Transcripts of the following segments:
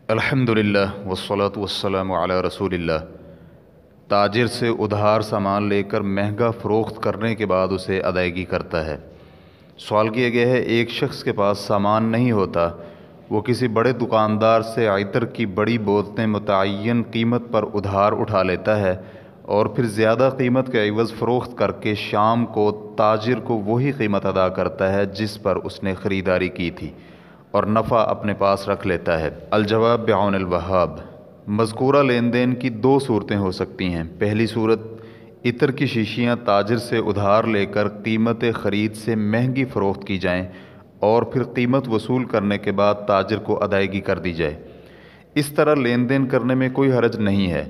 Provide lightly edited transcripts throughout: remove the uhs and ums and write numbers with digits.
الحمدللہ والصلاة والسلام علی رسول اللہ۔ تاجر سے ادھار سامان لے کر مہنگا فروخت کرنے کے بعد اسے ادائیگی کرتا ہے۔ سوال کیا گیا ہے، ایک شخص کے پاس سامان نہیں ہوتا، وہ کسی بڑے دکاندار سے عطر کی بڑی بوتلیں متعین قیمت پر ادھار اٹھا لیتا ہے اور پھر زیادہ قیمت کے عوض فروخت کر کے شام کو تاجر کو وہی قیمت ادا کرتا ہے جس پر اس نے خریداری کی تھی، اور نفع اپنے پاس رکھ لیتا ہے۔ الجواب بعون الوہاب۔ مذکورہ لین دین کی دو صورتیں ہو سکتی ہیں۔ پہلی صورت، عطر کی شیشیاں تاجر سے ادھار لے کر قیمت خرید سے مہنگی فروخت کی جائیں اور پھر قیمت وصول کرنے کے بعد تاجر کو ادائیگی کر دی جائے۔ اس طرح لین دین کرنے میں کوئی حرج نہیں ہے،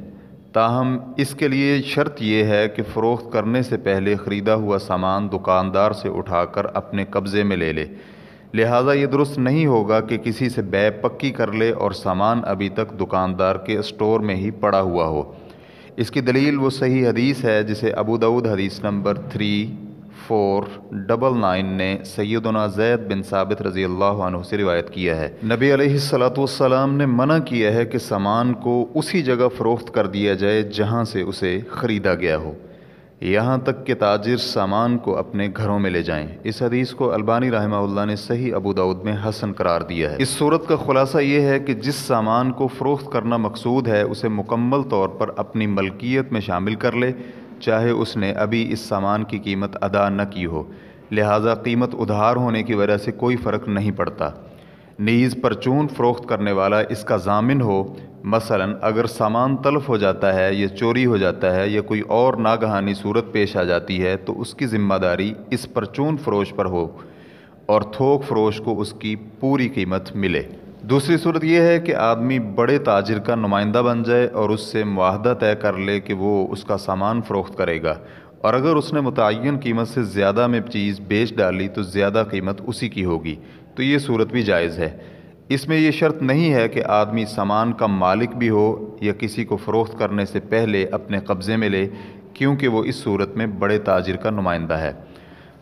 تاہم اس کے لیے شرط یہ ہے کہ فروخت کرنے سے پہلے خریدا ہوا سامان دکاندار سے اٹھا کر اپنے قبضے میں لے لے۔ لہٰذا یہ درست نہیں ہوگا کہ کسی سے بے پکی کر لے اور سامان ابھی تک دکاندار کے اسٹور میں ہی پڑا ہوا ہو۔ اس کی دلیل وہ صحیح حدیث ہے جسے ابو داؤد حدیث نمبر 3499 نے سیدنا زید بن ثابت رضی اللہ عنہ سے روایت کیا ہے۔ نبی علیہ الصلاۃ والسلام نے منع کیا ہے کہ سامان کو اسی جگہ فروخت کر دیا جائے جہاں سے اسے خریدا گیا ہو، یہاں تک کہ تاجر سامان کو اپنے گھروں میں لے جائیں۔ اس حدیث کو البانی رحمہ اللہ نے صحیح ابو داؤد میں حسن قرار دیا ہے۔ اس صورت کا خلاصہ یہ ہے کہ جس سامان کو فروخت کرنا مقصود ہے اسے مکمل طور پر اپنی ملکیت میں شامل کر لے، چاہے اس نے ابھی اس سامان کی قیمت ادا نہ کی ہو۔ لہٰذا قیمت ادھار ہونے کی وجہ سے کوئی فرق نہیں پڑتا۔ نیز پرچون فروخت کرنے والا اس کا ضامن ہو۔ مثلاً اگر سامان تلف ہو جاتا ہے یا چوری ہو جاتا ہے یا کوئی اور ناگہانی صورت پیش آ جاتی ہے تو اس کی ذمہ داری اس پرچون فروش پر ہو اور تھوک فروش کو اس کی پوری قیمت ملے۔ دوسری صورت یہ ہے کہ آدمی بڑے تاجر کا نمائندہ بن جائے اور اس سے معاہدہ طے کر لے کہ وہ اس کا سامان فروخت کرے گا، اور اگر اس نے متعین قیمت سے زیادہ میں چیز بیچ ڈالی تو زیادہ قیمت اسی کی ہوگی، تو یہ صورت بھی جائز ہے۔ اس میں یہ شرط نہیں ہے کہ آدمی سامان کا مالک بھی ہو یا کسی کو فروخت کرنے سے پہلے اپنے قبضے میں لے، کیونکہ وہ اس صورت میں بڑے تاجر کا نمائندہ ہے۔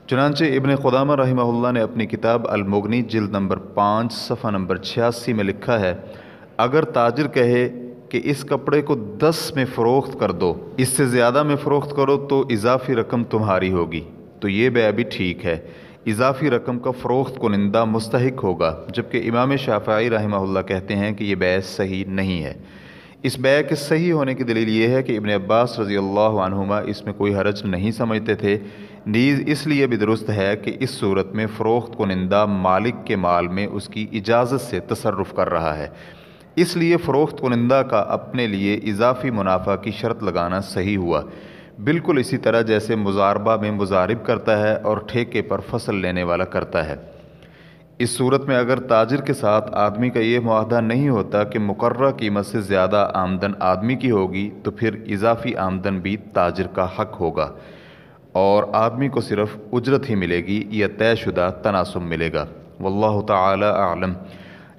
چنانچہ ابن قدامہ رحمہ اللہ نے اپنی کتاب المغنی جلد نمبر 5 صفحہ نمبر 86 میں لکھا ہے، اگر تاجر کہے کہ اس کپڑے کو 10 میں فروخت کر دو، اس سے زیادہ میں فروخت کرو تو اضافی رقم تمہاری ہوگی، تو یہ بیع بھی ٹھیک ہے۔ اضافی رقم کا فروخت کنندہ مستحق ہوگا، جبکہ امام شافعی رحمہ اللہ کہتے ہیں کہ یہ بیع صحیح نہیں ہے۔ اس بیع کے صحیح ہونے کی دلیل یہ ہے کہ ابن عباس رضی اللہ عنہما اس میں کوئی حرج نہیں سمجھتے تھے۔ نیز اس لیے بھی درست ہے کہ اس صورت میں فروخت کنندہ مالک کے مال میں اس کی اجازت سے تصرف کر رہا ہے، اس لیے فروخت کنندہ کا اپنے لیے اضافی منافع کی شرط لگانا صحیح ہوا، بالکل اسی طرح جیسے مضاربہ میں مضارب کرتا ہے اور ٹھیکے پر فصل لینے والا کرتا ہے۔ اس صورت میں اگر تاجر کے ساتھ آدمی کا یہ معاہدہ نہیں ہوتا کہ مقررہ قیمت سے زیادہ آمدن آدمی کی ہوگی، تو پھر اضافی آمدن بھی تاجر کا حق ہوگا اور آدمی کو صرف اجرت ہی ملے گی یا طے شدہ تناسب ملے گا۔ واللہ تعالی اعلم۔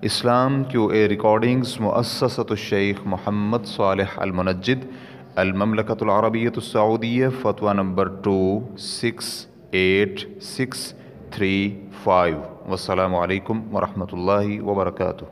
اسلام QA ریکارڈنگز مؤسسۃ الشیخ محمد صالح المنجد، المملکۃ العربیۃ السعودیہ، فتویٰ نمبر 268635۔ والسلام علیکم ورحمۃ اللہ وبرکاتہ۔